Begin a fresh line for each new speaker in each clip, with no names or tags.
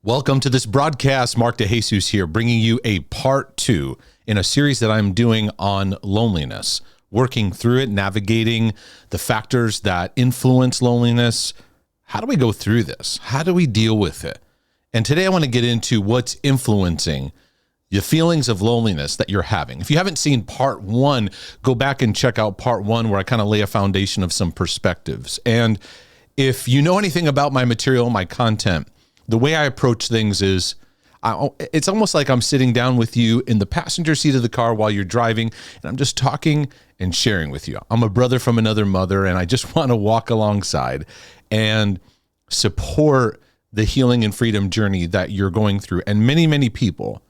Welcome to this broadcast. Mark DeJesus here, bringing you a part 2 in a series that I'm doing on loneliness, working through it, navigating the factors that influence loneliness. How do we go through this? How do we deal with it? And today I want to get into what's influencing the feelings of loneliness that you're having. If you haven't seen part 1, go back and check out part 1 where I kind of lay a foundation of some perspectives. And if you know anything about my material, my content, the way I approach things is it's almost like I'm sitting down with you in the passenger seat of the car while you're driving, and I'm just talking and sharing with you. I'm a brother from another mother, and I just want to walk alongside and support the healing and freedom journey that you're going through. And many, many people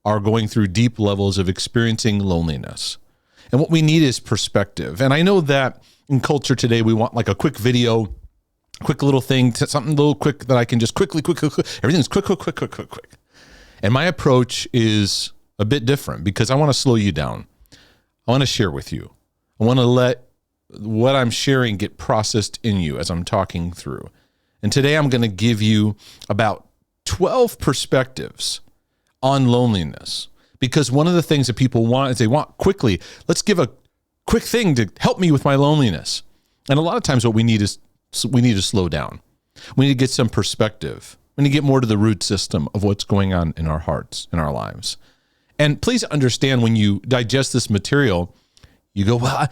are going through deep levels of experiencing loneliness. And what we need is perspective. And I know that in culture today, we want like a quick video, quick little thing, something a little quick that I can just quickly, everything's quick. And my approach is a bit different because I want to slow you down. I want to share with you. I want to let what I'm sharing get processed in you as I'm talking through. And today I'm going to give you about 12 perspectives on loneliness, because one of the things that people want is they want quickly, let's give a quick thing to help me with my loneliness. And a lot of times what we need is we need to slow down. We need to get some perspective. We need to get more to the root system of what's going on in our hearts, in our lives. And please understand, when you digest this material, you go, well,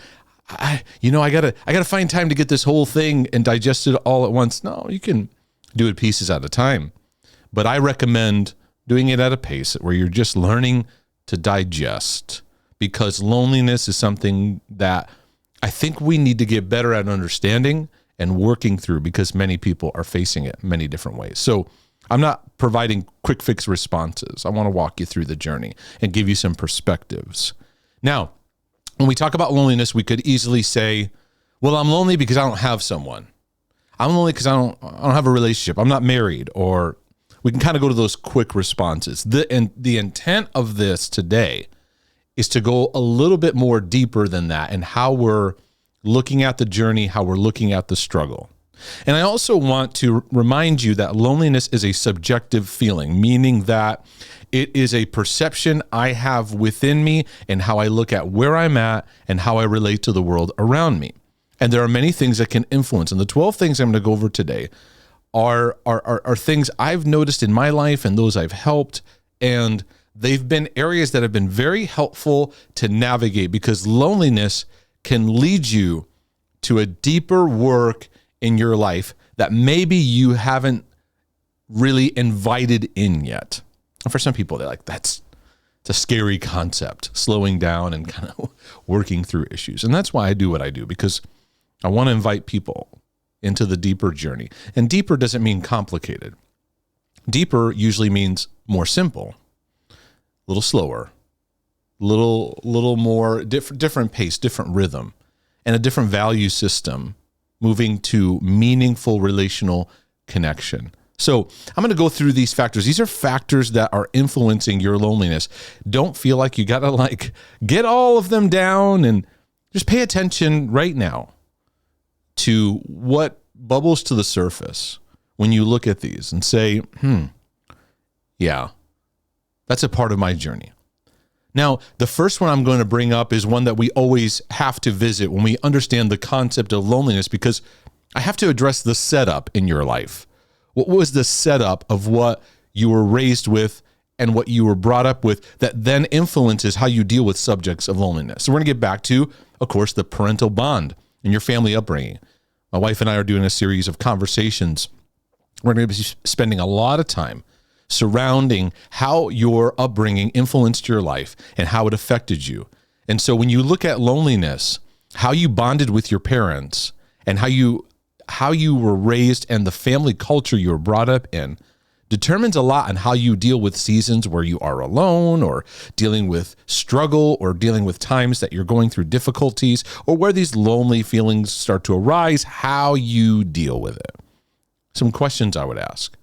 I gotta find time to get this whole thing and digest it all at once. No, you can do it pieces at a time. But I recommend doing it at a pace where you're just learning to digest, because loneliness is something that I think we need to get better at understanding and working through, because many people are facing it many different ways. So I'm not providing quick fix responses. I want to walk you through the journey and give you some perspectives. Now, when we talk about loneliness, we could easily say, well, I'm lonely because I don't have someone. I'm lonely because I don't have a relationship. I'm not married. Or we can kind of go to those quick responses. The intent of this today is to go a little bit more deeper than that, and how we're looking at the journey, how we're looking at the struggle. And I also want to remind you that loneliness is a subjective feeling, meaning that it is a perception I have within me and how I look at where I'm at and how I relate to the world around me. And there are many things that can influence. And the 12 things I'm going to go over today are things I've noticed in my life and those I've helped. And they've been areas that have been very helpful to navigate, because loneliness can lead you to a deeper work in your life that maybe you haven't really invited in yet. And for some people, they're like, it's a scary concept, slowing down and kind of working through issues. And that's why I do what I do, because I want to invite people into the deeper journey. And deeper doesn't mean complicated. Deeper usually means more simple, a little slower, little more different pace, different rhythm, and a different value system, moving to meaningful relational connection. So I'm going to go through these factors. These are factors that are influencing your loneliness. Don't feel like you got to get all of them down, and just pay attention right now to what bubbles to the surface when you look at these and say, yeah, that's a part of my journey. Now, the first one I'm going to bring up is one that we always have to visit when we understand the concept of loneliness, because I have to address the setup in your life. What was the setup of what you were raised with and what you were brought up with that then influences how you deal with subjects of loneliness? So we're going to get back to, of course, the parental bond and your family upbringing. My wife and I are doing a series of conversations. We're going to be spending a lot of time surrounding how your upbringing influenced your life and how it affected you. And so when you look at loneliness, how you bonded with your parents and how you were raised and the family culture you were brought up in determines a lot on how you deal with seasons where you are alone, or dealing with struggle, or dealing with times that you're going through difficulties, or where these lonely feelings start to arise, how you deal with it. Some questions I would ask.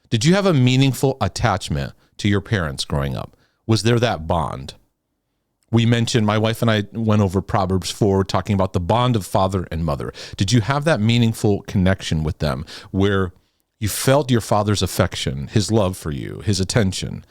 Did you have a meaningful attachment to your parents growing up? Was there that bond? We mentioned, my wife and I went over Proverbs 4, talking about the bond of father and mother. Did you have that meaningful connection with them where You felt your father's affection, his love for you, his attention,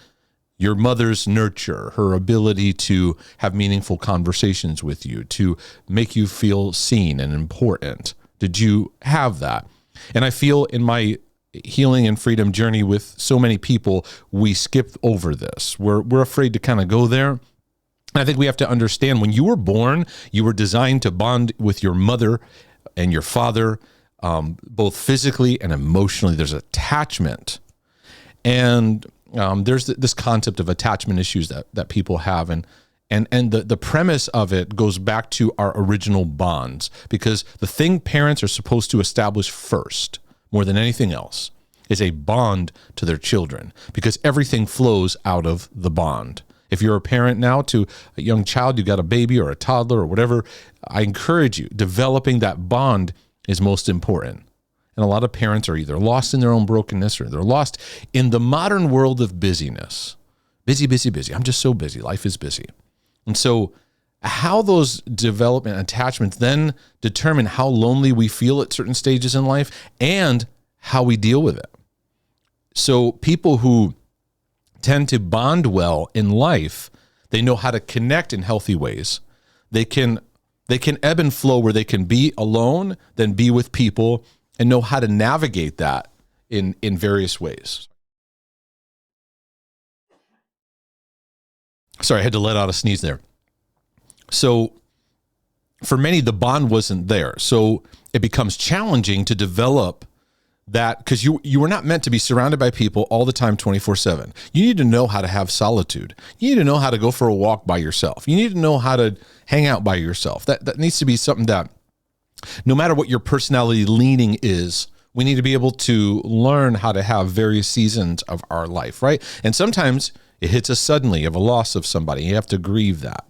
your mother's nurture, her ability to have meaningful conversations with you, to make you feel seen and important. Did you have that? And I feel in my healing and freedom journey with so many people, we skip over this. We're afraid to kind of go there. And I think we have to understand when you were born, you were designed to bond with your mother and your father, both physically and emotionally. There's attachment. And there's this concept of attachment issues that people have. And the premise of it goes back to our original bonds, because the thing parents are supposed to establish first, more than anything else, is a bond to their children, because everything flows out of the bond. If you're a parent now to a young child, you got a baby or a toddler or whatever, I encourage you, developing that bond is most important. And a lot of parents are either lost in their own brokenness or they're lost in the modern world of busyness. Busy, busy, busy. I'm just so busy. Life is busy. And so how those development attachments then determine how lonely we feel at certain stages in life and how we deal with it. So people who tend to bond well in life, they know how to connect in healthy ways. They can ebb and flow where they can be alone, then be with people, and know how to navigate that in various ways. Sorry, I had to let out a sneeze there. So for many, the bond wasn't there. So it becomes challenging to develop that, because you were not meant to be surrounded by people all the time, 24/7. You need to know how to have solitude. You need to know how to go for a walk by yourself. You need to know how to hang out by yourself. That needs to be something that, no matter what your personality leaning is, we need to be able to learn how to have various seasons of our life, right? And sometimes it hits us suddenly of a loss of somebody. You have to grieve that.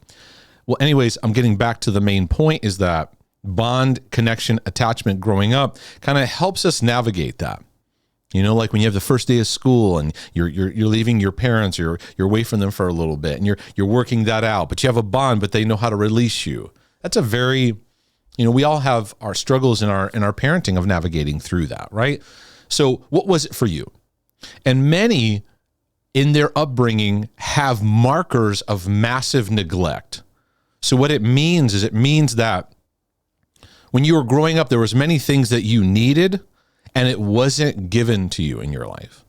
Well, anyways, I'm getting back to the main point, is that bond, connection, attachment growing up kind of helps us navigate that. You know, like when you have the first day of school and you're leaving your parents, you're away from them for a little bit, and you're working that out, but you have a bond, but they know how to release you. That's a very, we all have our struggles in our parenting of navigating through that, right? So what was it for you? And many in their upbringing have markers of massive neglect. So what it means is that when you were growing up, there was many things that you needed and it wasn't given to you in your life.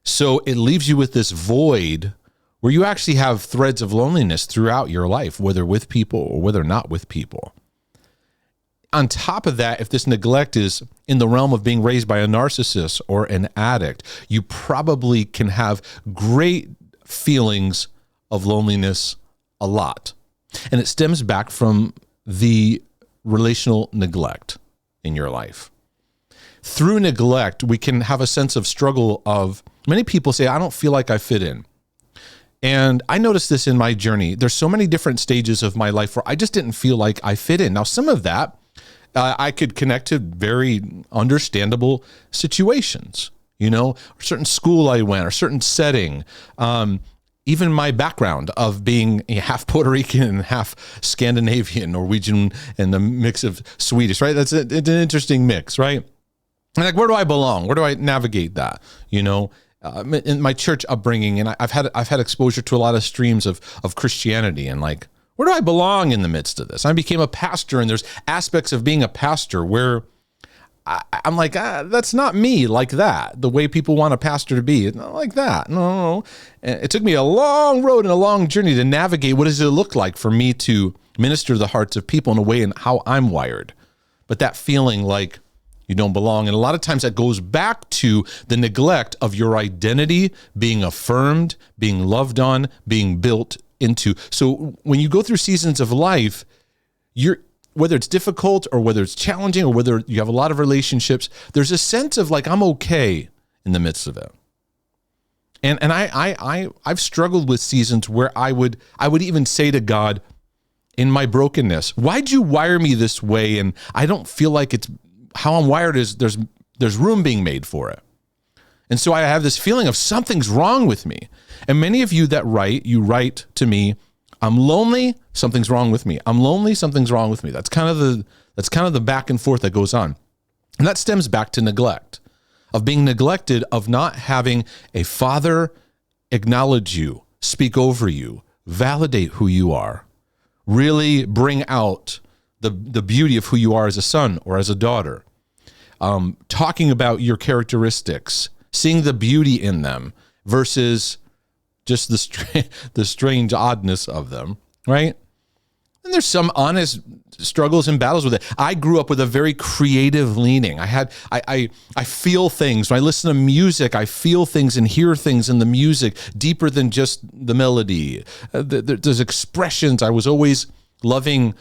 So it leaves you with this void where you actually have threads of loneliness throughout your life, whether with people or whether not with people. On top of that, if this neglect is in the realm of being raised by a narcissist or an addict, you probably can have great feelings of loneliness a lot. And it stems back from the relational neglect in your life. Through neglect, we can have a sense of struggle of, many people say, I don't feel like I fit in. And I noticed this in my journey. There's so many different stages of my life where I just didn't feel like I fit in. Now, some of that I could connect to very understandable situations, or certain school I went, or certain setting, even my background of being half Puerto Rican and half Scandinavian, Norwegian, and the mix of Swedish, right? It's an interesting mix, right? And like, where do I belong? Where do I navigate that? In my church upbringing, and I've had exposure to a lot of streams of Christianity, and like, where do I belong in the midst of this? I became a pastor, and there's aspects of being a pastor where I'm like, that's not me like that. The way people want a pastor to be, it's not like that. No. And it took me a long road and a long journey to navigate what does it look like for me to minister to the hearts of people in a way and how I'm wired. But that feeling like you don't belong. And a lot of times that goes back to the neglect of your identity being affirmed, being loved on, being built into. So when you go through seasons of life, whether it's difficult or whether it's challenging or whether you have a lot of relationships, there's a sense of like, I'm okay in the midst of it. And I've struggled with seasons where I would even say to God in my brokenness, why'd you wire me this way? And I don't feel like it's how I'm wired is there's room being made for it. And so I have this feeling of something's wrong with me. And many of you that you write to me, I'm lonely, something's wrong with me. I'm lonely, something's wrong with me. That's kind of the back and forth that goes on. And that stems back to neglect. of being neglected, of not having a father acknowledge you, speak over you, validate who you are, really bring out the beauty of who you are as a son or as a daughter, talking about your characteristics, seeing the beauty in them versus just the strange oddness of them, right? And there's some honest struggles and battles with it. I grew up with a very creative leaning. I feel things. When I listen to music, I feel things and hear things in the music deeper than just the melody. There's expressions. I was always loving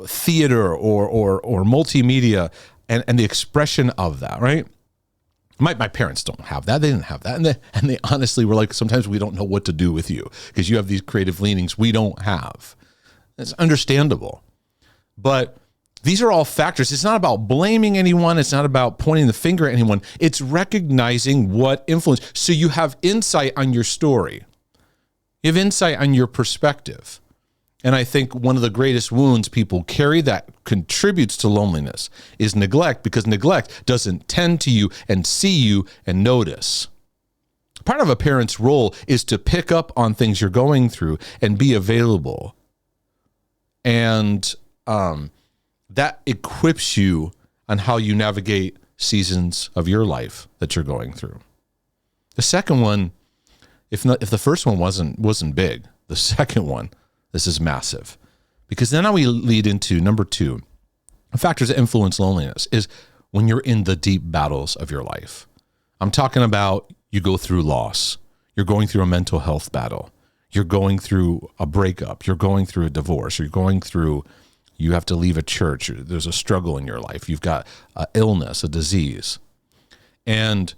theater or multimedia and the expression of that, right? My parents don't have that. They didn't have that. And they honestly were like, sometimes we don't know what to do with you because you have these creative leanings we don't have. It's understandable. But these are all factors. It's not about blaming anyone. It's not about pointing the finger at anyone. It's recognizing what influence. So you have insight on your story. You have insight on your perspective. And I think one of the greatest wounds people carry that contributes to loneliness is neglect, because neglect doesn't tend to you and see you and notice. Part of a parent's role is to pick up on things you're going through and be available. And that equips you on how you navigate seasons of your life that you're going through. The second one, if the first one wasn't big, the second one, this is massive. Because then we lead into number 2, factors that influence loneliness is when you're in the deep battles of your life. I'm talking about you go through loss. You're going through a mental health battle. You're going through a breakup. You're going through a divorce. You have to leave a church. There's a struggle in your life. You've got an illness, a disease. And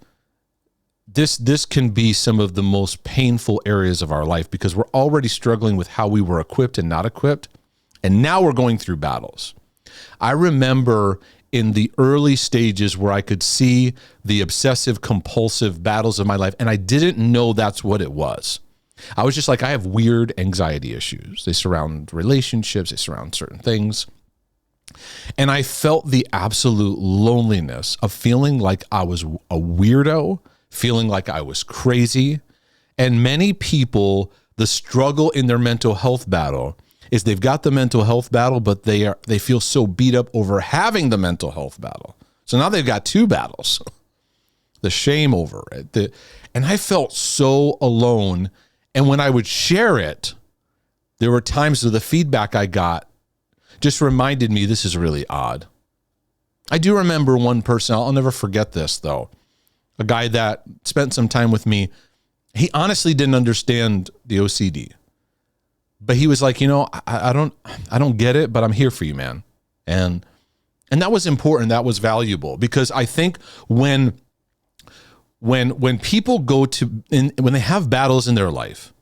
this can be some of the most painful areas of our life because we're already struggling with how we were equipped and not equipped. And now we're going through battles. I remember in the early stages where I could see the obsessive compulsive battles of my life, and I didn't know that's what it was. I was just like, I have weird anxiety issues. They surround relationships. They surround certain things. And I felt the absolute loneliness of feeling like I was a weirdo, feeling like I was crazy. And many people, the struggle in their mental health battle is they've got the mental health battle, but they feel so beat up over having the mental health battle. So now they've got 2 battles. The shame over it. And I felt so alone. And when I would share it, there were times where the feedback I got just reminded me this is really odd. I do remember one person, I'll never forget this though, a guy that spent some time with me. He honestly didn't understand the OCD, but he was like, I don't get it, but I'm here for you, man. And that was important. That was valuable because I think when people when they have battles in their life,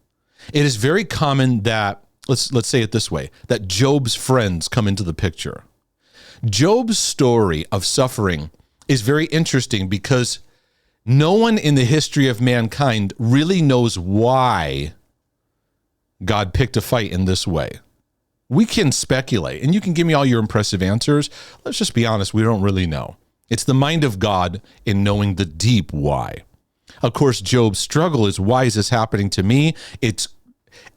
it is very common that, let's say it this way, that Job's friends come into the picture. Job's story of suffering is very interesting because no one in the history of mankind really knows why God picked a fight in this way. We can speculate, and you can give me all your impressive answers. Let's just be honest, we don't really know. It's the mind of God in knowing the deep why. Of course, Job's struggle is, why is this happening to me? It's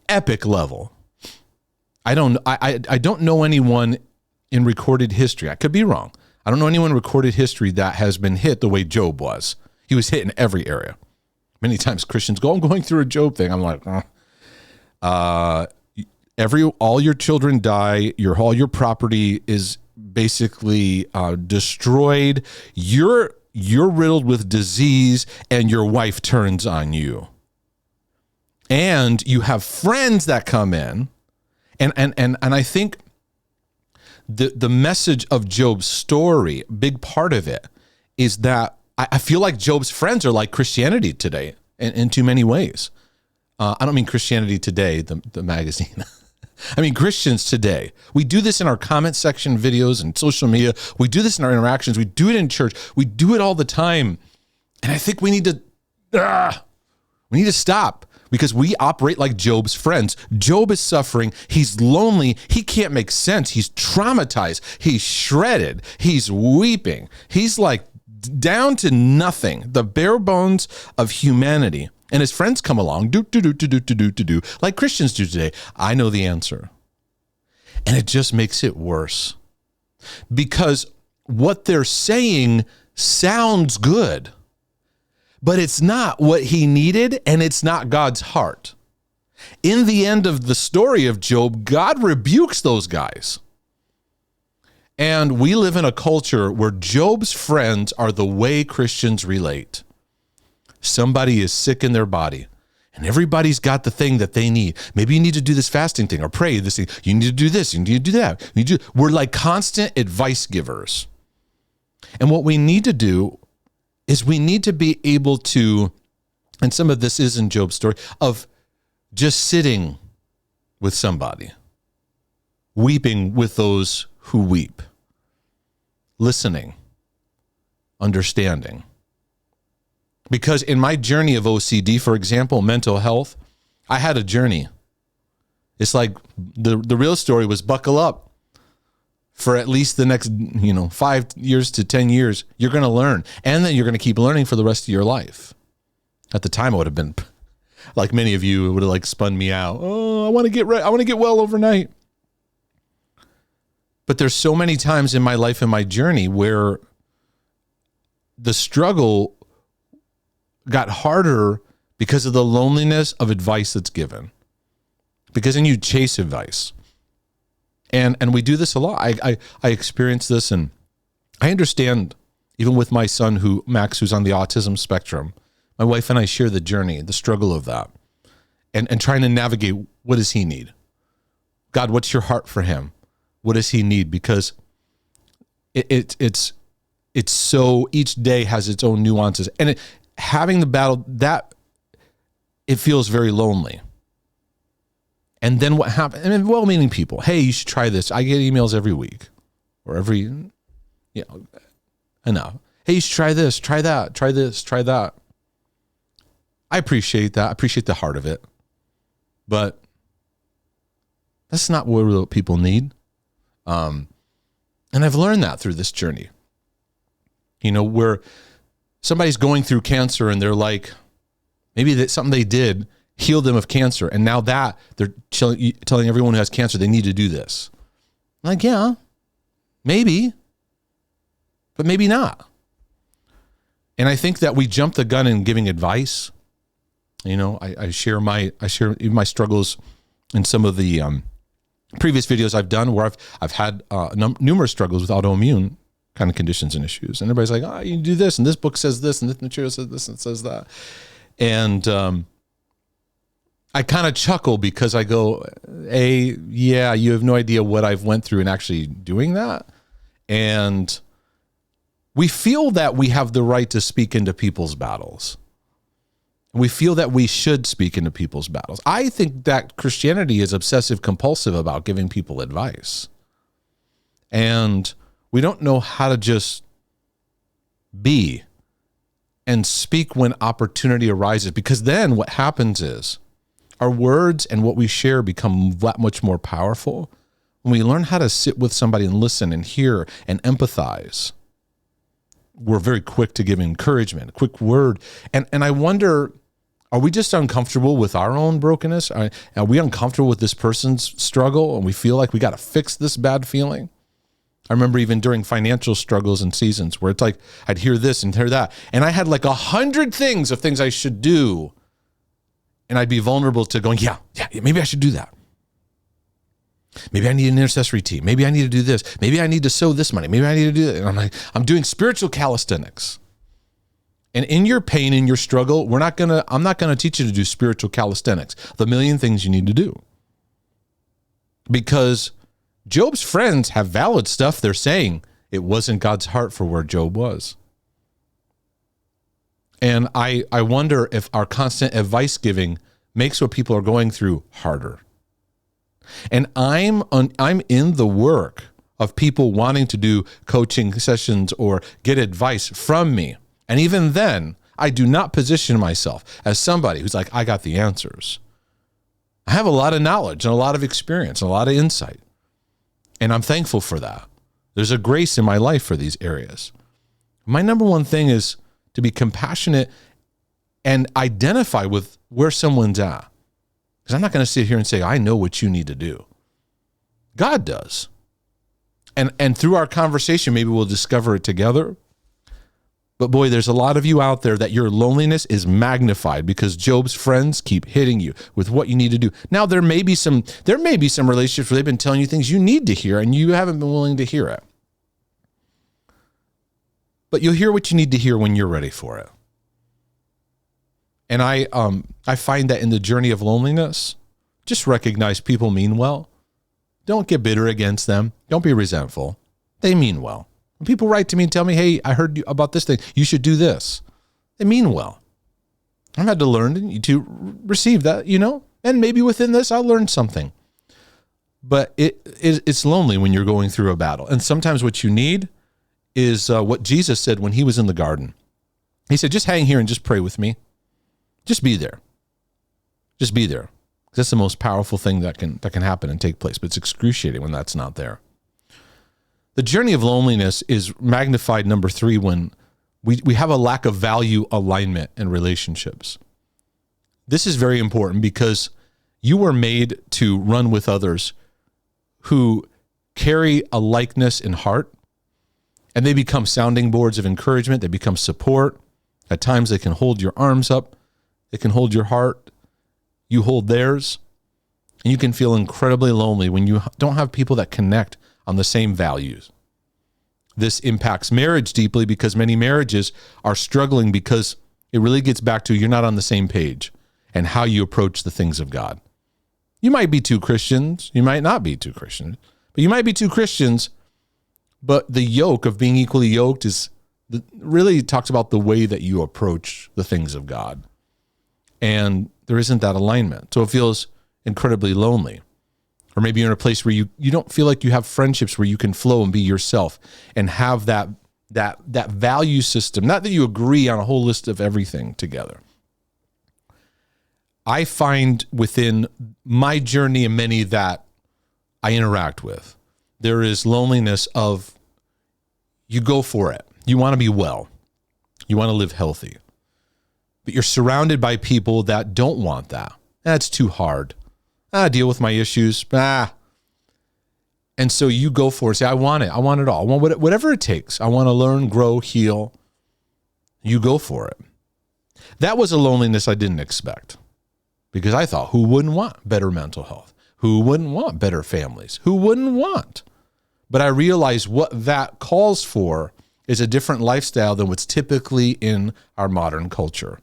epic level. I don't know anyone in recorded history. I could be wrong. I don't know anyone in recorded history that has been hit the way Job was. He was hit in every area. Many times Christians go, I'm going through a Job thing. I'm like, all your children die. All your property is basically destroyed. You're riddled with disease, and your wife turns on you. And you have friends that come in, and I think the message of Job's story, big part of it, is that I feel like Job's friends are like Christianity today in too many ways. I don't mean Christianity Today, the magazine. I mean, Christians today. We do this in our comment section videos and social media. We do this in our interactions. We do it in church. We do it all the time. And I think we need to stop because we operate like Job's friends. Job is suffering. He's lonely. He can't make sense. He's traumatized. He's shredded. He's weeping. He's like down to nothing, the bare bones of humanity. And his friends come along, like Christians do today. I know the answer. And it just makes it worse. Because what they're saying sounds good, but it's not what he needed, and it's not God's heart. In the end of the story of Job, God rebukes those guys. And we live in a culture where Job's friends are the way Christians relate. Somebody is sick in their body, and everybody's got the thing that they need. Maybe you need to do this fasting thing or pray this thing. You need to do this. You need to do that. We're like constant advice givers. And what we need to do is we need to be able to, and some of this is in Job's story, of just sitting with somebody, weeping with those who weep, listening, understanding. Because in my journey of OCD, for example, mental health, I had a journey. It's like the real story was buckle up for at least the next, 5 years to 10 years. You're going to learn. And then you're going to keep learning for the rest of your life. At the time, I would have been, like many of you, it would have like spun me out. Oh, I want to get well overnight. But there's so many times in my life and my journey where the struggle got harder because of the loneliness of advice that's given. Because then you chase advice. And we do this a lot. I experience this, and I understand, even with my son, Max, who's on the autism spectrum, my wife and I share the journey, the struggle of that, and trying to navigate, what does he need? God, what's your heart for him? What does he need? Because it's so, each day has its own nuances. And having the battle, that it feels very lonely. And then what happened? And well-meaning people, hey, you should try this. I get emails every week or enough. Hey, you should try this, try that, try this, try that. I appreciate that. I appreciate the heart of it. But that's not what people need. And I've learned that through this journey. Where somebody's going through cancer and they're like, maybe that something they did healed them of cancer. And now that they're telling everyone who has cancer, they need to do this. I'm like, yeah, maybe, but maybe not. And I think that we jump the gun in giving advice. I share even my struggles in some of the previous videos I've done where I've had numerous struggles with autoimmune kind of conditions and issues. And everybody's like, you do this, and this book says this, and this material says this, and it says that. And I kind of chuckle because I go, yeah, you have no idea what I've went through in actually doing that. And we feel that we have the right to speak into people's battles. We feel that we should speak into people's battles. I think that Christianity is obsessive compulsive about giving people advice. And we don't know how to just be and speak when opportunity arises, because then what happens is our words and what we share become that much more powerful when we learn how to sit with somebody and listen and hear and empathize. We're very quick to give encouragement, a quick word. And I wonder, are we just uncomfortable with our own brokenness? Are we uncomfortable with this person's struggle and we feel like we got to fix this bad feeling? I remember even during financial struggles and seasons where it's like I'd hear this and hear that. And I had like 100 things I should do. And I'd be vulnerable to going, yeah, maybe I should do that. Maybe I need an intercessory team. Maybe I need to do this. Maybe I need to sow this money. Maybe I need to do that. And I'm like, I'm doing spiritual calisthenics. And in your pain, in your struggle, I'm not going to teach you to do spiritual calisthenics, the million things you need to do. Because Job's friends have valid stuff they're saying. It wasn't God's heart for where Job was. And I wonder if our constant advice giving makes what people are going through harder. And I'm in the work of people wanting to do coaching sessions or get advice from me. And even then, I do not position myself as somebody who's like, I got the answers. I have a lot of knowledge and a lot of experience and a lot of insight. And I'm thankful for that. There's a grace in my life for these areas. My number one thing is to be compassionate and identify with where someone's at. Because I'm not going to sit here and say, I know what you need to do. God does. And through our conversation, maybe we'll discover it together. But boy, there's a lot of you out there that your loneliness is magnified because Job's friends keep hitting you with what you need to do. Now, there may be some relationships where they've been telling you things you need to hear and you haven't been willing to hear it. But you'll hear what you need to hear when you're ready for it. And I find that in the journey of loneliness, just recognize people mean well. Don't get bitter against them. Don't be resentful. They mean well. When people write to me and tell me, hey, I heard you about this thing. You should do this. They mean well. I've had to learn to receive that, and maybe within this, I'll learn something. But it's lonely when you're going through a battle. And sometimes what you need is what Jesus said when he was in the garden. He said, just hang here and just pray with me. Just be there. Just be there. That's the most powerful thing that can happen and take place, but it's excruciating when that's not there. The journey of loneliness is magnified, number 3, when we have a lack of value alignment in relationships. This is very important because you were made to run with others who carry a likeness in heart, and they become sounding boards of encouragement. They become support. At times they can hold your arms up. They can hold your heart. You hold theirs, and you can feel incredibly lonely when you don't have people that connect on the same values. This impacts marriage deeply because many marriages are struggling because it really gets back to you're not on the same page and how you approach the things of God. You might be two Christians. You might not be two Christians, but you might be two Christians, but the yoke of being equally yoked really talks about the way that you approach the things of God. And there isn't that alignment. So it feels incredibly lonely. Or maybe you're in a place where you don't feel like you have friendships where you can flow and be yourself and have that value system. Not that you agree on a whole list of everything together. I find within my journey and many that I interact with, there is loneliness of you go for it. You want to be well. You want to live healthy. But you're surrounded by people that don't want that. That's too hard. Deal with my issues. And so you go for it. Say, I want it. I want it all. I want whatever it takes. I want to learn, grow, heal. You go for it. That was a loneliness I didn't expect because I thought, who wouldn't want better mental health? Who wouldn't want better families? Who wouldn't want? But I realized what that calls for is a different lifestyle than what's typically in our modern culture.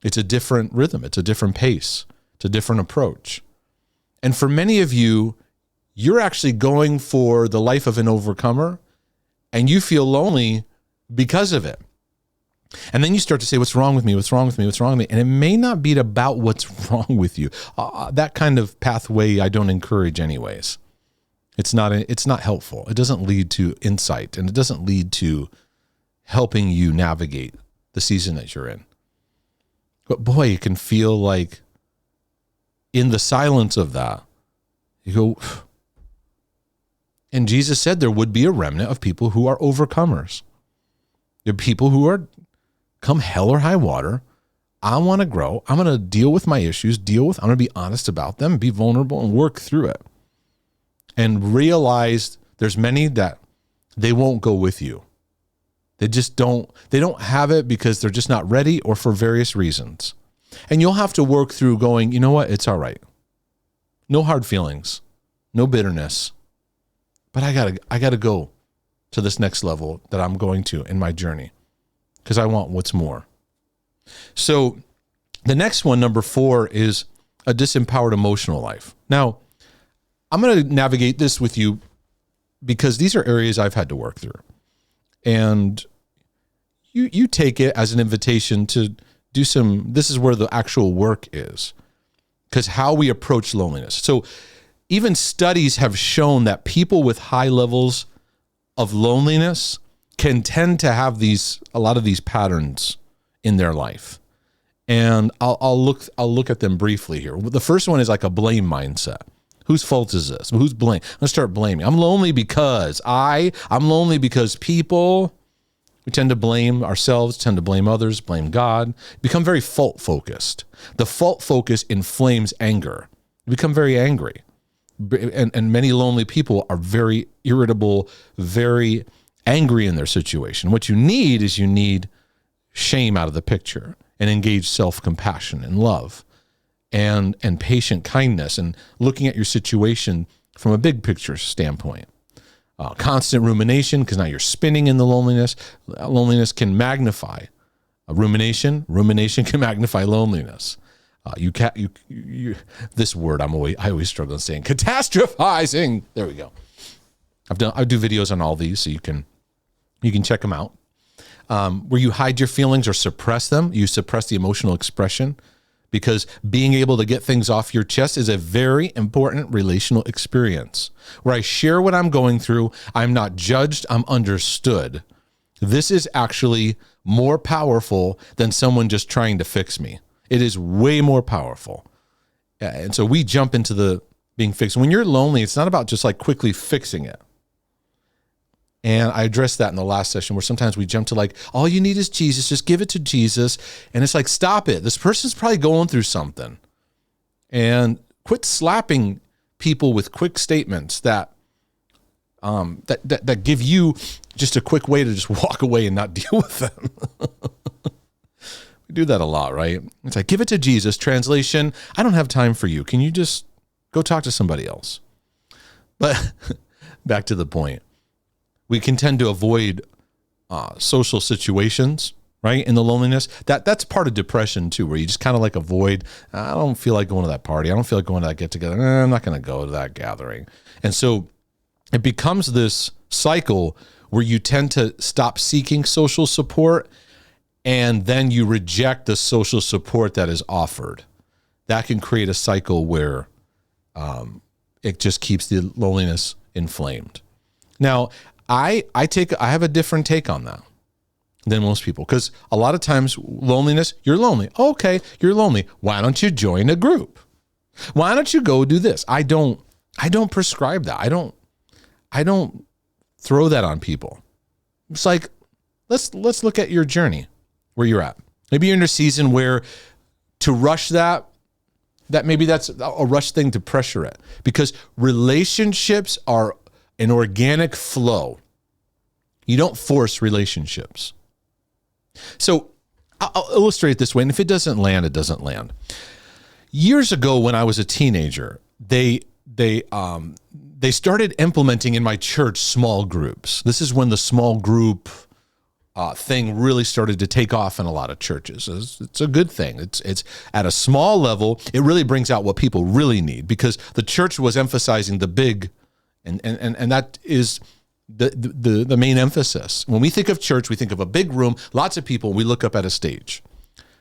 It's a different rhythm. It's a different pace. It's a different approach. And for many of you, you're actually going for the life of an overcomer and you feel lonely because of it. And then you start to say, what's wrong with me? What's wrong with me? What's wrong with me? And it may not be about what's wrong with you. That kind of pathway I don't encourage anyways. It's not helpful. It doesn't lead to insight and it doesn't lead to helping you navigate the season that you're in. But boy, it can feel like in the silence of that, you go, and Jesus said there would be a remnant of people who are overcomers. There are people who are, come hell or high water, I want to grow. I'm going to deal with my issues, I'm going to be honest about them, be vulnerable and work through it. And realize there's many that they won't go with you. They don't have it because they're just not ready or for various reasons. And you'll have to work through going, you know what? It's all right. No hard feelings, no bitterness, but I gotta go to this next level that I'm going to in my journey because I want what's more. So the next one, number 4, is a disempowered emotional life. Now, I'm going to navigate this with you because these are areas I've had to work through. And you take it as an invitation to do this is where the actual work is, because how we approach loneliness. So even studies have shown that people with high levels of loneliness can tend to have a lot of these patterns in their life. And I'll look at them briefly here. The first one is like a blame mindset. Whose fault is this? Who's blame? Let's start blaming. I'm lonely because I'm lonely because people. We tend to blame ourselves, tend to blame others, blame God, become very fault-focused. The fault focus inflames anger. You become very angry. And many lonely people are very irritable, very angry in their situation. What you need is shame out of the picture and engage self-compassion and love and patient kindness and looking at your situation from a big picture standpoint. Constant rumination, because now you're spinning in the loneliness. Loneliness can magnify rumination. Rumination can magnify loneliness. This word I always struggle in saying, catastrophizing. There we go. I do videos on all these, so you can check them out. Where you hide your feelings or suppress them, you suppress the emotional expression, because being able to get things off your chest is a very important relational experience where I share what I'm going through. I'm not judged. I'm understood. This is actually more powerful than someone just trying to fix me. It is way more powerful. And so we jump into the being fixed. When you're lonely, it's not about just like quickly fixing it. And I addressed that in the last session where sometimes we jump to like, all you need is Jesus, just give it to Jesus. And it's like, stop it. This person's probably going through something. And quit slapping people with quick statements that give you just a quick way to just walk away and not deal with them. We do that a lot, right? It's like, give it to Jesus. Translation, I don't have time for you. Can you just go talk to somebody else? But back to the point. We can tend to avoid social situations, right? In the loneliness, that's part of depression too, where you just kind of like avoid. I don't feel like going to that party. I don't feel like going to that get together. I'm not going to go to that gathering. And so it becomes this cycle where you tend to stop seeking social support, and then you reject the social support that is offered. That can create a cycle where it just keeps the loneliness inflamed. Now, I have a different take on that than most people, because a lot of times loneliness, you're lonely. Okay, you're lonely. Why don't you join a group? Why don't you go do this? I don't prescribe that. I don't throw that on people. It's like, let's look at your journey, where you're at. Maybe you're in a season where to rush that maybe that's a rush thing to pressure it, because relationships are an organic flow. You don't force relationships. So I'll illustrate it this way, and if it doesn't land, it doesn't land. Years ago, when I was a teenager, they started implementing in my church small groups. This is when the small group thing really started to take off in a lot of churches. It's a good thing. It's at a small level. It really brings out what people really need, because the church was emphasizing the big. And that is the main emphasis. When we think of church, we think of a big room, lots of people, we look up at a stage.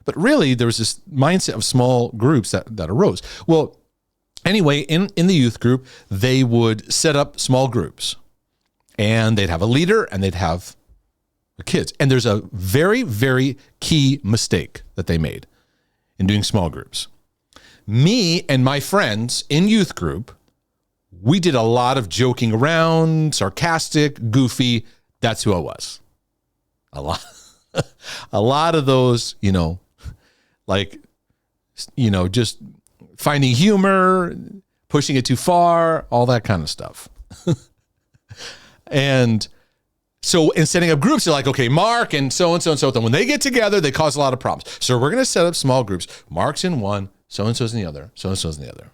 But really, there was this mindset of small groups that arose. Well, anyway, in the youth group, they would set up small groups. And they'd have a leader, and they'd have the kids. And there's a very, very key mistake that they made in doing small groups. Me and my friends in youth group, we did a lot of joking around, sarcastic, goofy. That's who I was. A lot of those, just finding humor, pushing it too far, all that kind of stuff. And so in setting up groups, they're like, okay, Mark and so and so and so. When they get together, they cause a lot of problems. So we're going to set up small groups. Mark's in one, so and so's in the other, so and so's in the other.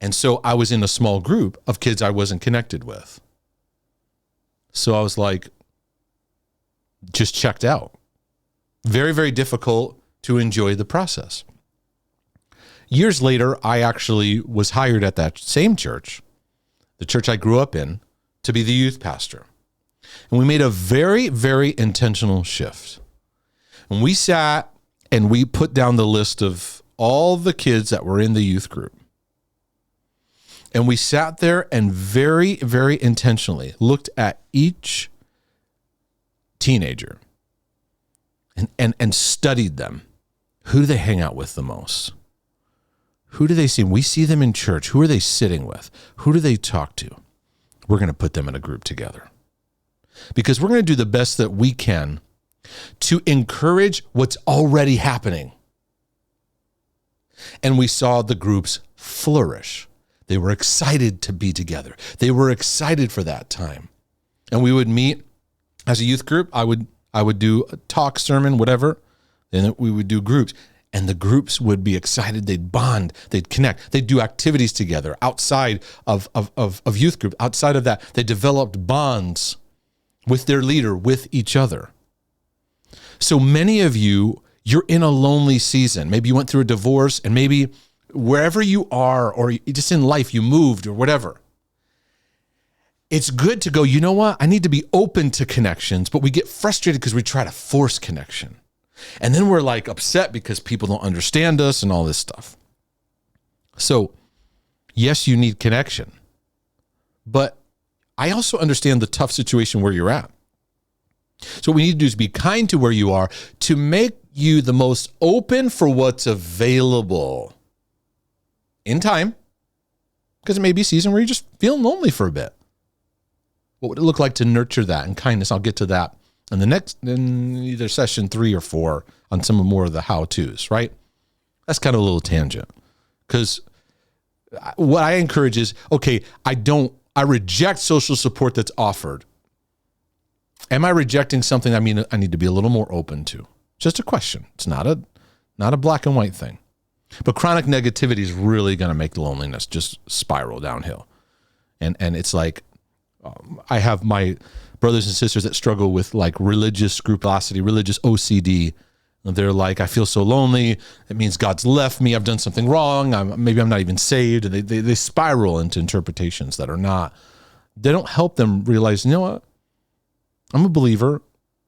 And so I was in a small group of kids I wasn't connected with. So I was like, just checked out. Very, very difficult to enjoy the process. Years later, I actually was hired at that same church, the church I grew up in, to be the youth pastor. And we made a very, very intentional shift. And we sat and we put down the list of all the kids that were in the youth group. And we sat there and very, very intentionally looked at each teenager and studied them. Who do they hang out with the most? Who do they see? We see them in church. Who are they sitting with? Who do they talk to? We're going to put them in a group together. because we're going to do the best that we can to encourage what's already happening. And we saw the groups flourish. They were excited to be together. They were excited for that time. And we would meet as a youth group. I would do a talk, sermon, whatever. Then we would do groups. And the groups would be excited. They'd bond. They'd connect. They'd do activities together outside of youth group. Outside of that, they developed bonds with their leader, with each other. So many of you, you're in a lonely season. Maybe you went through a divorce, and maybe wherever you are, or just in life, you moved or whatever. It's good to go, you know what? I need to be open to connections, but we get frustrated because we try to force connection. And then we're like upset because people don't understand us and all this stuff. So yes, you need connection, but I also understand the tough situation where you're at. So what we need to do is be kind to where you are to make you the most open for what's available in time, because it may be a season where you're just feeling lonely for a bit. What would it look like to nurture that and kindness? I'll get to that in either session 3 or 4 on some more of the how-tos, right? That's kind of a little tangent, because what I encourage is, okay, I reject social support that's offered. Am I rejecting something I need to be a little more open to? Just a question. It's not a black and white thing. But chronic negativity is really going to make loneliness just spiral downhill. And it's like, I have my brothers and sisters that struggle with like religious scrupulosity, religious OCD. They're like, I feel so lonely. It means God's left me. I've done something wrong. Maybe I'm not even saved. They spiral into interpretations that are not. They don't help them realize, you know what? I'm a believer,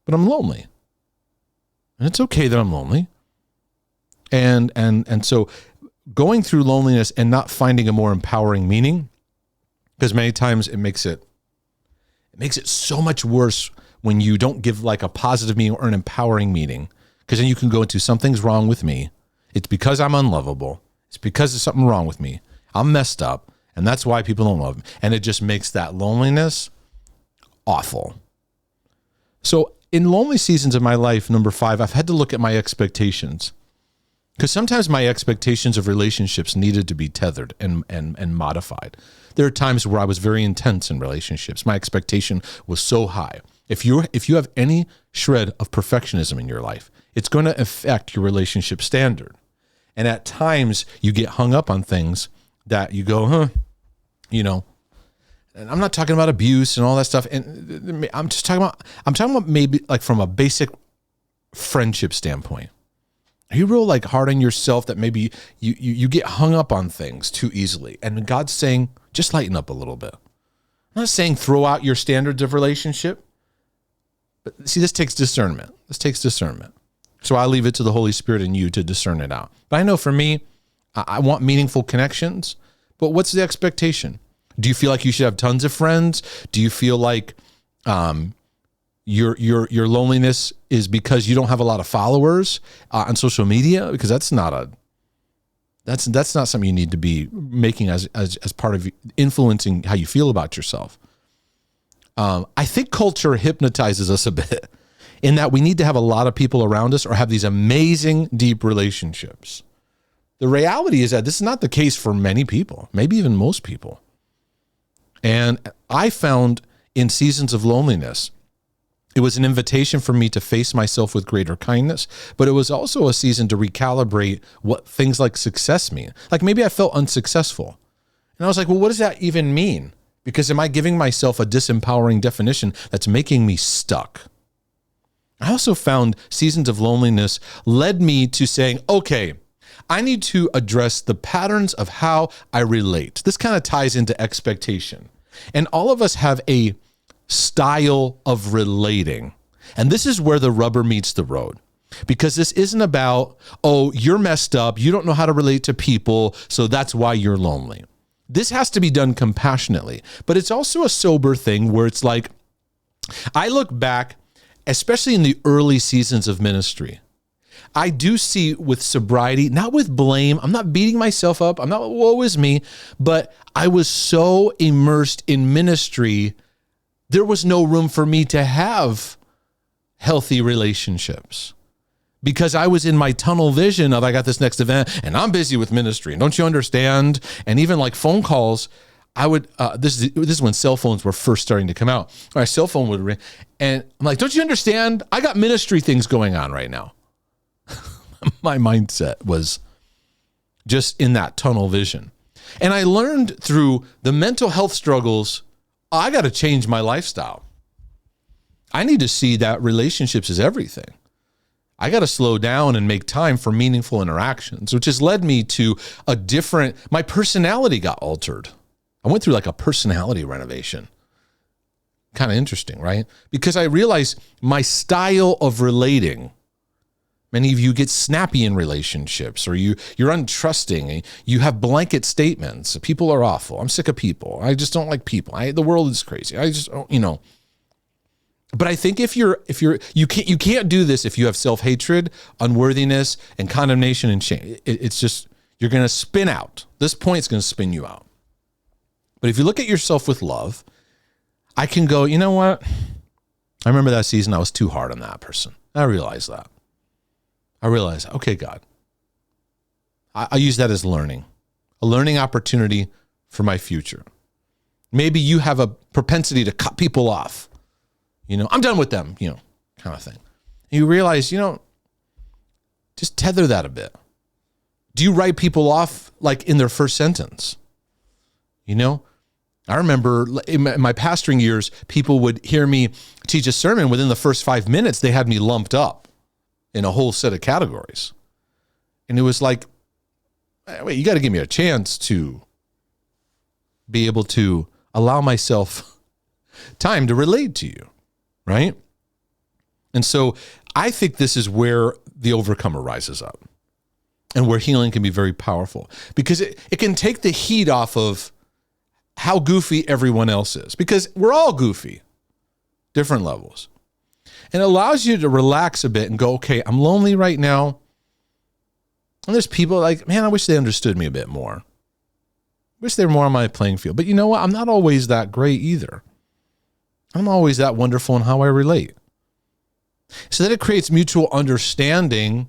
but I'm lonely. And it's okay that I'm lonely. And so going through loneliness and not finding a more empowering meaning, because many times it makes it so much worse when you don't give like a positive meaning or an empowering meaning, because then you can go into something's wrong with me. It's because I'm unlovable. It's because there's something wrong with me. I'm messed up, and that's why people don't love me. And it just makes that loneliness awful. So in lonely seasons of my life, number 5, I've had to look at my expectations, because sometimes my expectations of relationships needed to be tethered and modified. There are times where I was very intense in relationships. My expectation was so high. If you have any shred of perfectionism in your life, it's going to affect your relationship standard. And at times you get hung up on things that you go, and I'm not talking about abuse and all that stuff. And I'm talking about maybe like from a basic friendship standpoint. Are you real like hard on yourself that maybe you get hung up on things too easily? And God's saying, just lighten up a little bit. I'm not saying throw out your standards of relationship, but see, this takes discernment. So I leave it to the Holy Spirit and you to discern it out. But I know for me, I want meaningful connections, but what's the expectation? Do you feel like you should have tons of friends? Do you feel like your loneliness is because you don't have a lot of followers on social media? Because that's not something you need to be making as part of influencing how you feel about yourself. I think culture hypnotizes us a bit in that we need to have a lot of people around us or have these amazing deep relationships. The reality is that this is not the case for many people, maybe even most people. And I found in seasons of loneliness, it was an invitation for me to face myself with greater kindness, but it was also a season to recalibrate what things like success mean. Like maybe I felt unsuccessful. And I was like, well, what does that even mean? Because am I giving myself a disempowering definition that's making me stuck? I also found seasons of loneliness led me to saying, okay, I need to address the patterns of how I relate. This kind of ties into expectation. And all of us have a style of relating. And this is where the rubber meets the road. Because this isn't about, oh, you're messed up, you don't know how to relate to people, so that's why you're lonely. This has to be done compassionately. But it's also a sober thing where it's like, I look back, especially in the early seasons of ministry, I do see with sobriety, not with blame. I'm not beating myself up. I'm not, woe is me, but I was so immersed in ministry there was no room for me to have healthy relationships because I was in my tunnel vision of I got this next event and I'm busy with ministry. And don't you understand? And even like phone calls, I would, this is when cell phones were first starting to come out. My cell phone would ring and I'm like, don't you understand? I got ministry things going on right now. My mindset was just in that tunnel vision. And I learned through the mental health struggles, I got to change my lifestyle. I need to see that relationships is everything. I got to slow down and make time for meaningful interactions, which has led me to my personality got altered. I went through like a personality renovation. Kind of interesting, right? Because I realized my style of relating, many of you get snappy in relationships or you're untrusting. You have blanket statements. People are awful. I'm sick of people. I just don't like people. The world is crazy. I just don't, But I think you can't do this if you have self-hatred, unworthiness, and condemnation and shame. It's just, you're going to spin out. This point's going to spin you out. But if you look at yourself with love, I can go, you know what? I remember that season I was too hard on that person. I realized that. Okay, God, I use that as a learning opportunity for my future. Maybe you have a propensity to cut people off. I'm done with them, kind of thing. And you realize, just tether that a bit. Do you write people off like in their first sentence? I remember in my pastoring years, people would hear me teach a sermon. Within the first 5 minutes, they had me lumped up in a whole set of categories. And it was like, wait, you got to give me a chance to be able to allow myself time to relate to you, right? And so I think this is where the overcomer rises up and where healing can be very powerful because it can take the heat off of how goofy everyone else is because we're all goofy, different levels. And it allows you to relax a bit and go, okay, I'm lonely right now. And there's people like, man, I wish they understood me a bit more. Wish they were more on my playing field. But you know what? I'm not always that great either. I'm always that wonderful in how I relate. So that it creates mutual understanding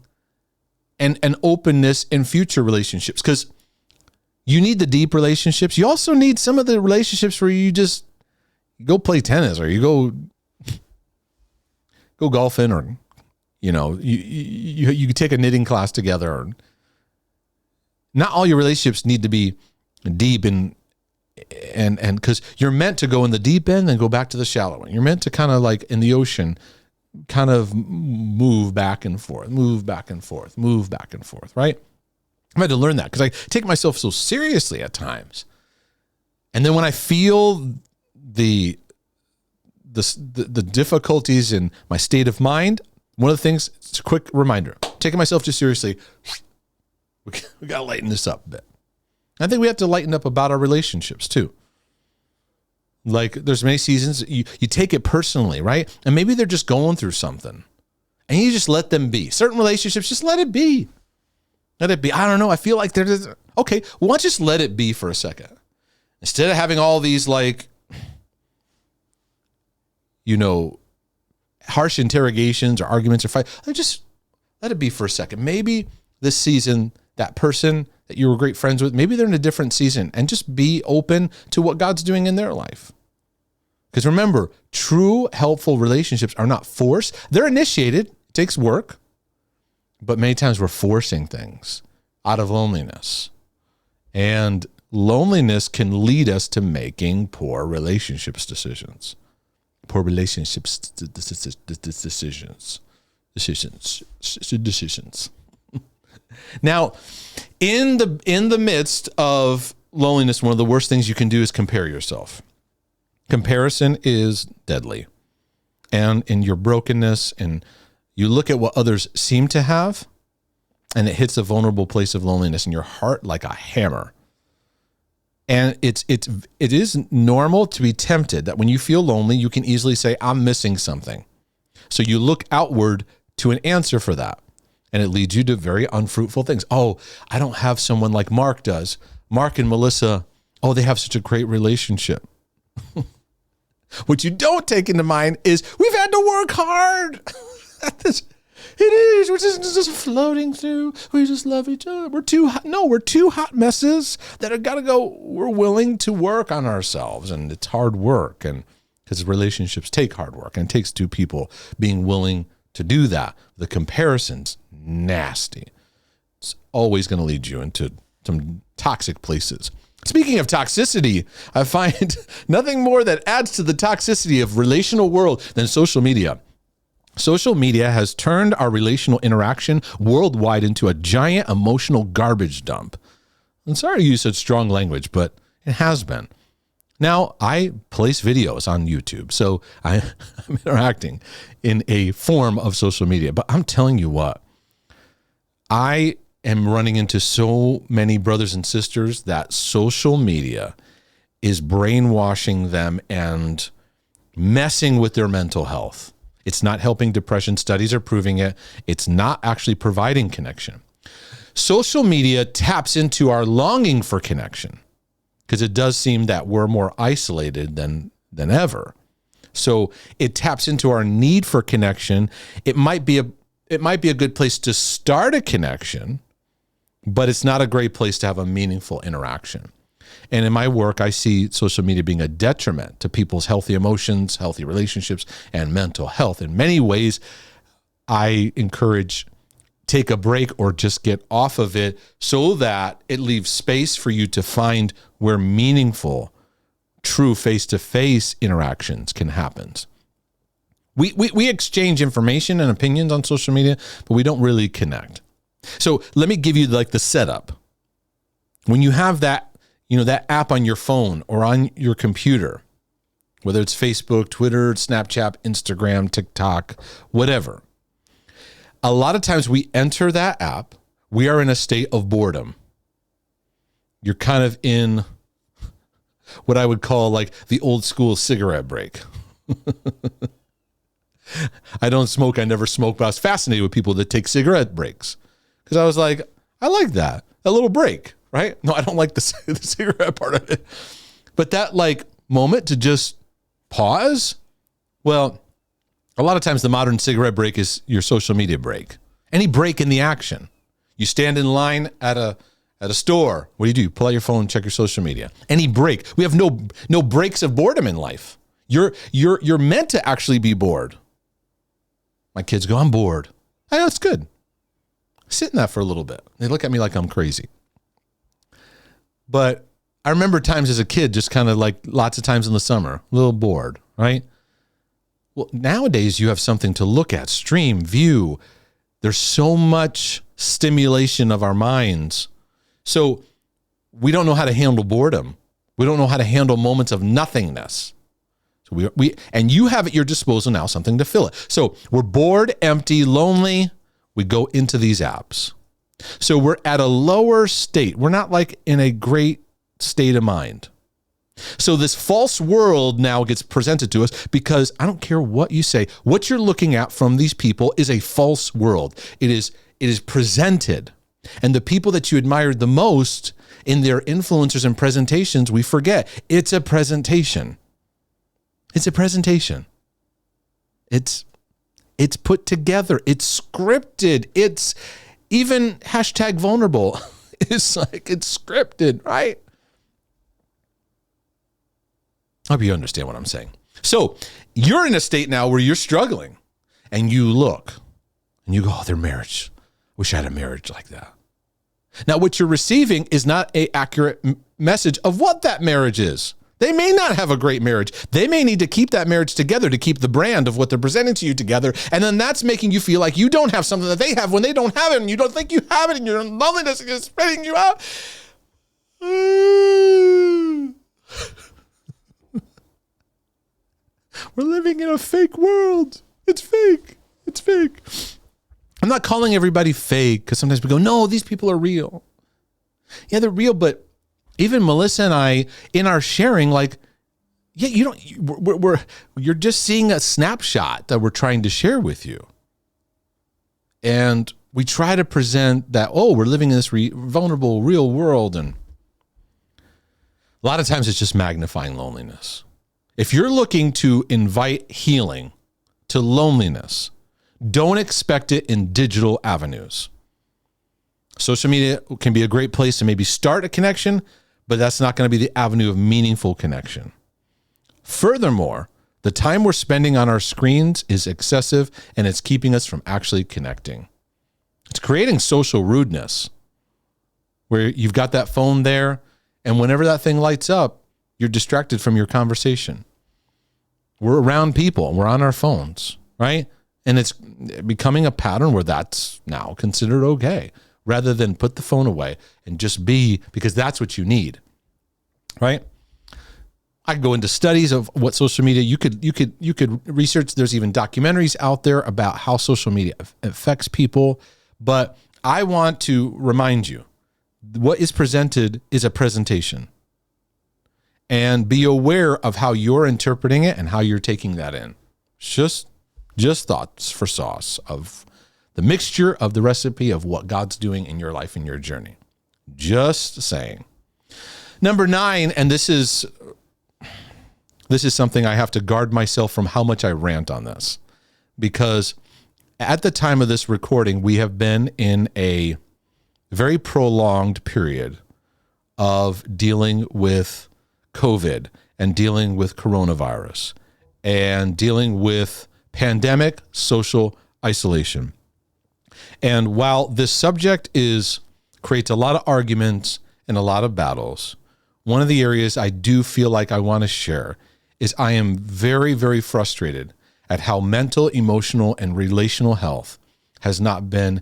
and openness in future relationships. Because you need the deep relationships. You also need some of the relationships where you just go play tennis or you go golfing or, you take a knitting class together. Not all your relationships need to be deep and because you're meant to go in the deep end and go back to the shallow end. You're meant to kind of like in the ocean, kind of move back and forth, right? I've had to learn that because I take myself so seriously at times. And then when I feel the difficulties in my state of mind, one of the things, it's a quick reminder, taking myself too seriously, we got to lighten this up a bit. I think we have to lighten up about our relationships too. Like there's many seasons you take it personally, right? And maybe they're just going through something and you just let them be. Certain relationships, just let it be. Let it be. I don't know. I feel like there's, okay, well, let's just let it be for a second. Instead of having all these like, harsh interrogations or arguments or fight, just let it be for a second. Maybe this season, that person that you were great friends with, maybe they're in a different season and just be open to what God's doing in their life. Because remember, true helpful relationships are not forced. They're initiated. It takes work. But many times we're forcing things out of loneliness. And loneliness can lead us to making poor relationships decisions. Poor relationships decisions. Now, in the midst of loneliness, one of the worst things you can do is compare yourself. Comparison is deadly. And in your brokenness, and you look at what others seem to have, and it hits a vulnerable place of loneliness in your heart like a hammer. And it is normal to be tempted that when you feel lonely, you can easily say, I'm missing something. So you look outward to an answer for that. And it leads you to very unfruitful things. Oh, I don't have someone like Mark does. Mark and Melissa, they have such a great relationship. What you don't take into mind is we've had to work hard at this. It is. We're just floating through. We just love each other. We're two hot messes that have got to go. We're willing to work on ourselves, and it's hard work, and because relationships take hard work, and it takes two people being willing to do that. The comparison's nasty. It's always going to lead you into some toxic places. Speaking of toxicity, I find nothing more that adds to the toxicity of relational world than social media. Social media has turned our relational interaction worldwide into a giant emotional garbage dump. I'm sorry to use such strong language, but it has been. Now, I place videos on YouTube, so I'm interacting in a form of social media. But I'm telling you what, I am running into so many brothers and sisters that social media is brainwashing them and messing with their mental health. It's not helping depression. Studies are proving it. It's not actually providing connection. Social media taps into our longing for connection because it does seem that we're more isolated than ever. So it taps into our need for connection. It might be a good place to start a connection, but it's not a great place to have a meaningful interaction. And in my work, I see social media being a detriment to people's healthy emotions, healthy relationships, and mental health. In many ways, I encourage take a break or just get off of it so that it leaves space for you to find where meaningful, true face-to-face interactions can happen. We exchange information and opinions on social media, but we don't really connect. So let me give you like the setup. When you have that, that app on your phone or on your computer, whether it's Facebook, Twitter, Snapchat, Instagram, TikTok, whatever. A lot of times we enter that app, we are in a state of boredom. You're kind of in what I would call like the old school cigarette break. I don't smoke, I never smoke, but I was fascinated with people that take cigarette breaks. Because I was like, I like that, a little break, right? No, I don't like the cigarette part of it. But that like moment to just pause, well, a lot of times the modern cigarette break is your social media break. Any break in the action. You stand in line at a store. What do? You pull out your phone and check your social media. Any break. We have no breaks of boredom in life. You're meant to actually be bored. My kids go, I'm bored. I know, it's good. Sit in that for a little bit. They look at me like I'm crazy. But I remember times as a kid, just kind of like lots of times in the summer, a little bored, right? Well, nowadays you have something to look at, stream, view. There's so much stimulation of our minds. So we don't know how to handle boredom. We don't know how to handle moments of nothingness. So and you have at your disposal now something to fill it. So we're bored, empty, lonely. We go into these apps. So we're at a lower state. We're not like in a great state of mind. So this false world now gets presented to us because I don't care what you say. What you're looking at from these people is a false world. It is presented. And the people that you admired the most in their influencers and presentations, we forget. It's a presentation. It's a presentation. It's put together. It's scripted. It's even #vulnerable. It's like it's scripted, right? I hope you understand what I'm saying. So you're in a state now where you're struggling and you look and you go, oh, their marriage. Wish I had a marriage like that. Now, what you're receiving is not an accurate message of what that marriage is. They may not have a great marriage. They may need to keep that marriage together to keep the brand of what they're presenting to you together. And then that's making you feel like you don't have something that they have when they don't have it and you don't think you have it and your loneliness is spreading you out. We're living in a fake world. It's fake. It's fake. I'm not calling everybody fake because sometimes we go, no, these people are real. Yeah, they're real, but even Melissa and I, in our sharing, like, yeah, you're just seeing a snapshot that we're trying to share with you. And we try to present that, oh, we're living in this vulnerable, real world. And a lot of times it's just magnifying loneliness. If you're looking to invite healing to loneliness, don't expect it in digital avenues. Social media can be a great place to maybe start a connection, but that's not going to be the avenue of meaningful connection. Furthermore, the time we're spending on our screens is excessive, and it's keeping us from actually connecting. It's creating social rudeness, where you've got that phone there, and whenever that thing lights up, you're distracted from your conversation. We're around people. We're on our phones, right? And it's becoming a pattern where that's now considered okay, rather than put the phone away and just be, because that's what you need, right? I could go into studies of what social media, you could research. There's even documentaries out there about how social media affects people. But I want to remind you, what is presented is a presentation. And be aware of how you're interpreting it and how you're taking that in. Just thoughts for sauce of the mixture of the recipe of what God's doing in your life and your journey. Just saying. Number 9, and this is something I have to guard myself from how much I rant on this, because at the time of this recording, we have been in a very prolonged period of dealing with COVID and dealing with coronavirus and dealing with pandemic social isolation. And while this subject creates a lot of arguments and a lot of battles, one of the areas I do feel like I want to share is I am very, very frustrated at how mental, emotional, and relational health has not been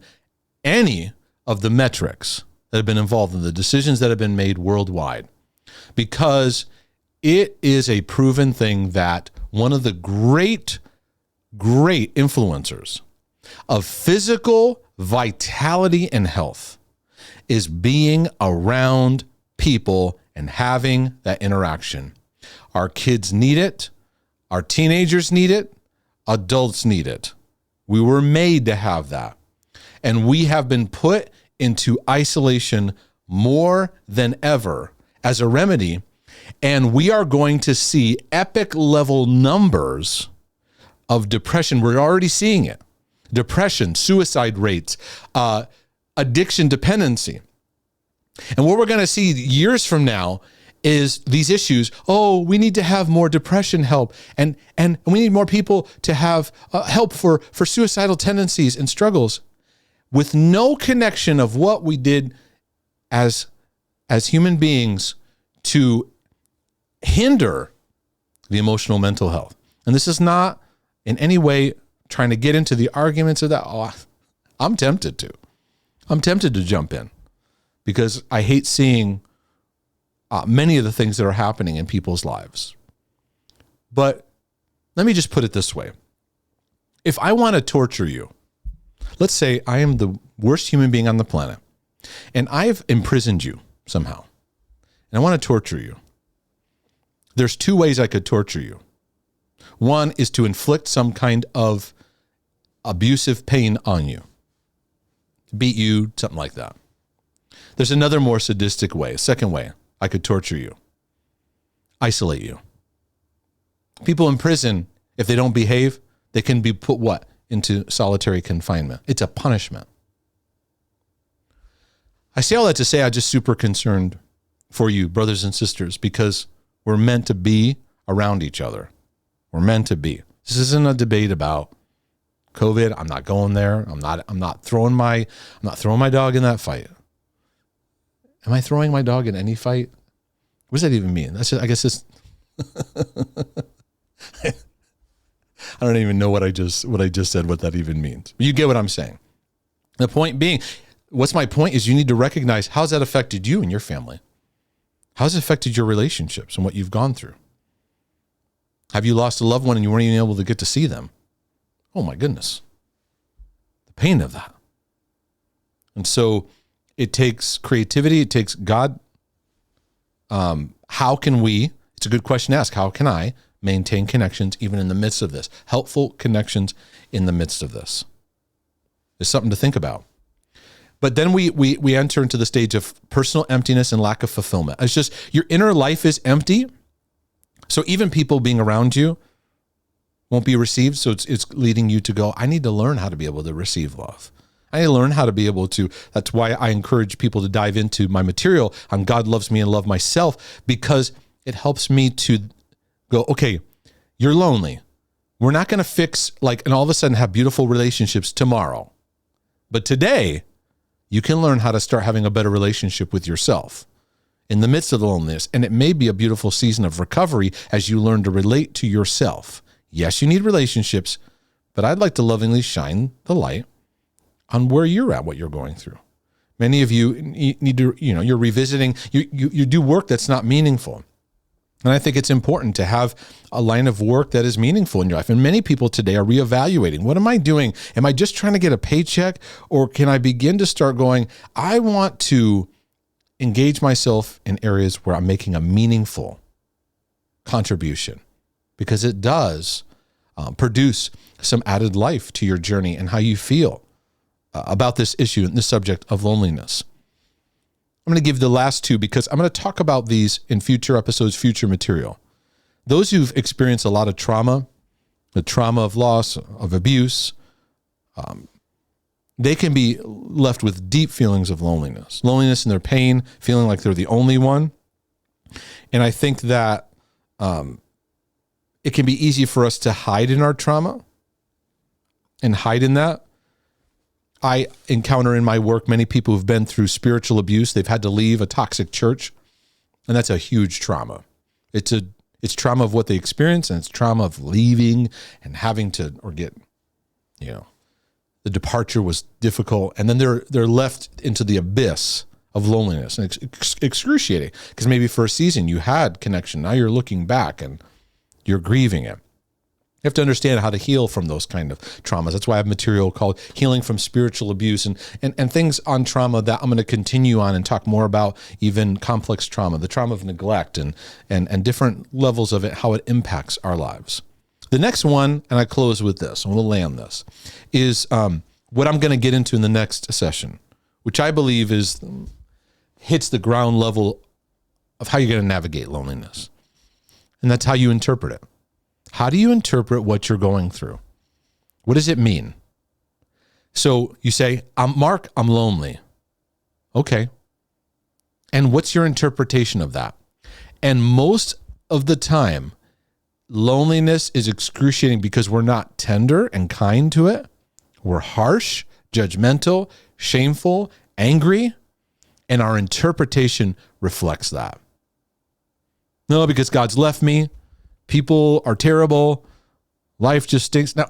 any of the metrics that have been involved in the decisions that have been made worldwide. Because it is a proven thing that one of the great influencers of physical vitality and health is being around people and having that interaction. Our kids need it. Our teenagers need it. Adults need it. We were made to have that. And we have been put into isolation more than ever as a remedy. And we are going to see epic level numbers of depression. We're already seeing it. Depression, suicide rates, addiction dependency. And what we're going to see years from now is these issues. Oh, we need to have more depression help. And we need more people to have help for suicidal tendencies and struggles, with no connection of what we did as human beings to hinder the emotional mental health. And this is not in any way trying to get into the arguments of that. Oh, I'm tempted to jump in, because I hate seeing many of the things that are happening in people's lives. But let me just put it this way. If I want to torture you, let's say I am the worst human being on the planet, and I've imprisoned you somehow, and I want to torture you. There's 2 ways I could torture you. One is to inflict some kind of abusive pain on you, beat you, something like that. There's another more sadistic way, a second way I could torture you. Isolate you. People in prison, if they don't behave, they can be put what? Into solitary confinement. It's a punishment. I say all that to say I'm just super concerned for you, brothers and sisters, because we're meant to be around each other. We're meant to be. This isn't a debate about COVID. I'm not going there. I'm not throwing my dog in that fight. Am I throwing my dog in any fight? What does that even mean? That's just, I guess it's I don't even know what I just said, what that even means. But you get what I'm saying. The point being, what's my point is you need to recognize, how's that affected you and your family? How's it affected your relationships and what you've gone through? Have you lost a loved one and you weren't even able to get to see them? Oh my goodness. The pain of that. And so it takes creativity. It takes God. How can we, it's a good question to ask, how can I maintain connections even in the midst of this? Helpful connections in the midst of this. It's something to think about. But then we enter into the stage of personal emptiness and lack of fulfillment. It's just your inner life is empty. So even people being around you won't be received. So it's leading you to go, I need to learn how to be able to receive love. I need to learn how to be able to, that's why I encourage people to dive into my material on God loves me and love myself, because it helps me to go, okay, you're lonely. We're not going to fix and all of a sudden have beautiful relationships tomorrow. But today, you can learn how to start having a better relationship with yourself in the midst of the loneliness. And it may be a beautiful season of recovery as you learn to relate to yourself. Yes, you need relationships, but I'd like to lovingly shine the light on where you're at, what you're going through. Many of you need to, you're revisiting, you do work that's not meaningful. And I think it's important to have a line of work that is meaningful in your life. And many people today are reevaluating. What am I doing? Am I just trying to get a paycheck? Or can I begin to start going, I want to engage myself in areas where I'm making a meaningful contribution? Because it does produce some added life to your journey and how you feel about this issue and this subject of loneliness. I'm going to give the last two because I'm going to talk about these in future episodes, future material. Those who've experienced a lot of trauma, the trauma of loss, of abuse, they can be left with deep feelings of loneliness in their pain, feeling like they're the only one. And I think that it can be easy for us to hide in our trauma and hide in that. I encounter in my work many people who've been through spiritual abuse. They've had to leave a toxic church, and that's a huge trauma. It's trauma of what they experience, and it's trauma of leaving and having to, or get, the departure was difficult, and then they're left into the abyss of loneliness, and it's excruciating because maybe for a season you had connection. Now you're looking back and you're grieving it. You have to understand how to heal from those kind of traumas. That's why I have material called Healing from Spiritual Abuse and things on trauma that I'm going to continue on and talk more about, even complex trauma, the trauma of neglect and different levels of it, how it impacts our lives. The next one, and I close with this, and we'll land this, is what I'm going to get into in the next session, which I believe hits the ground level of how you're going to navigate loneliness. And that's how you interpret it. How do you interpret what you're going through? What does it mean? So you say, Mark, I'm lonely. Okay. And what's your interpretation of that? And most of the time, loneliness is excruciating because we're not tender and kind to it. We're harsh, judgmental, shameful, angry, and our interpretation reflects that. No, because God's left me. People are terrible. Life just stinks. Now,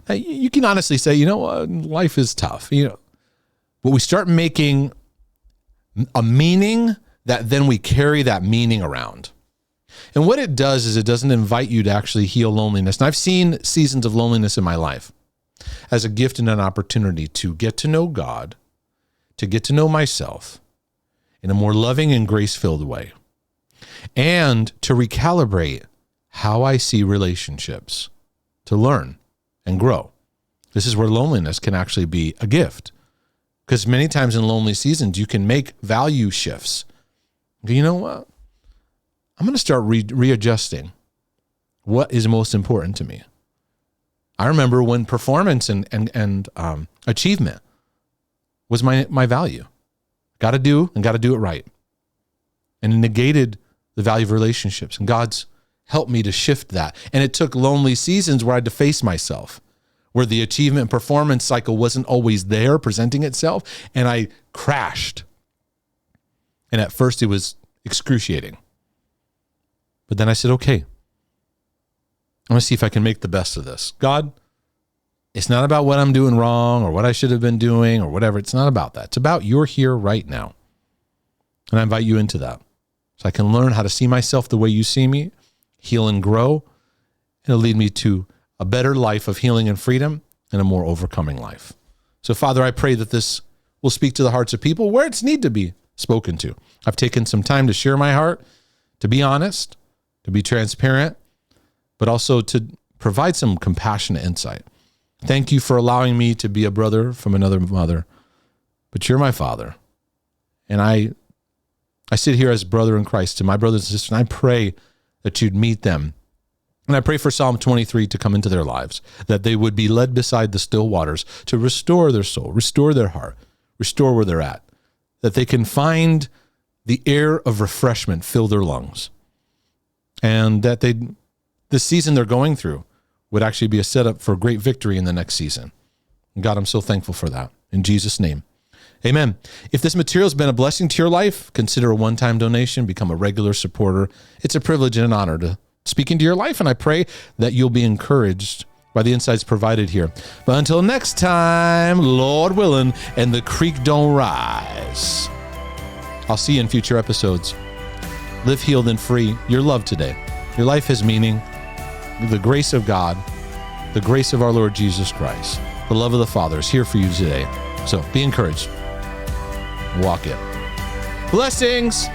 you can honestly say, life is tough, but we start making a meaning that then we carry that meaning around. And what it does is it doesn't invite you to actually heal loneliness. And I've seen seasons of loneliness in my life as a gift and an opportunity to get to know God, to get to know myself in a more loving and grace-filled way, and to recalibrate how I see relationships, to learn and grow. This is where loneliness can actually be a gift, because many times in lonely seasons, you can make value shifts. You know what? I'm going to start readjusting what is most important to me. I remember when performance and achievement was my value. Got to do it right. And it negated the value of relationships. And God's helped me to shift that. And it took lonely seasons where I had to face myself, where the achievement and performance cycle wasn't always there presenting itself. And I crashed. And at first it was excruciating. But then I said, okay, I'm going to see if I can make the best of this. God, it's not about what I'm doing wrong or what I should have been doing or whatever. It's not about that. It's about you're here right now. And I invite you into that. So I can learn how to see myself the way you see me, heal and grow, and it'll lead me to a better life of healing and freedom and a more overcoming life. So Father, I pray that this will speak to the hearts of people where it's need to be spoken to. I've taken some time to share my heart, to be honest, to be transparent, but also to provide some compassionate insight. Thank you for allowing me to be a brother from another mother, but you're my father. And I sit here as brother in Christ to my brothers and sisters, and I pray that you'd meet them. And I pray for Psalm 23 to come into their lives, that they would be led beside the still waters to restore their soul, restore their heart, restore where they're at, that they can find the air of refreshment fill their lungs, and that the season they're going through would actually be a setup for great victory in the next season. And God, I'm so thankful for that. In Jesus' name, amen. If this material has been a blessing to your life, consider a one-time donation, become a regular supporter. It's a privilege and an honor to speak into your life, and I pray that you'll be encouraged by the insights provided here. But until next time, Lord willing, and the creek don't rise, I'll see you in future episodes. Live healed and free. You're loved today. Your life has meaning. The grace of God, the grace of our Lord Jesus Christ, the love of the Father is here for you today. So be encouraged. Walk it. Blessings.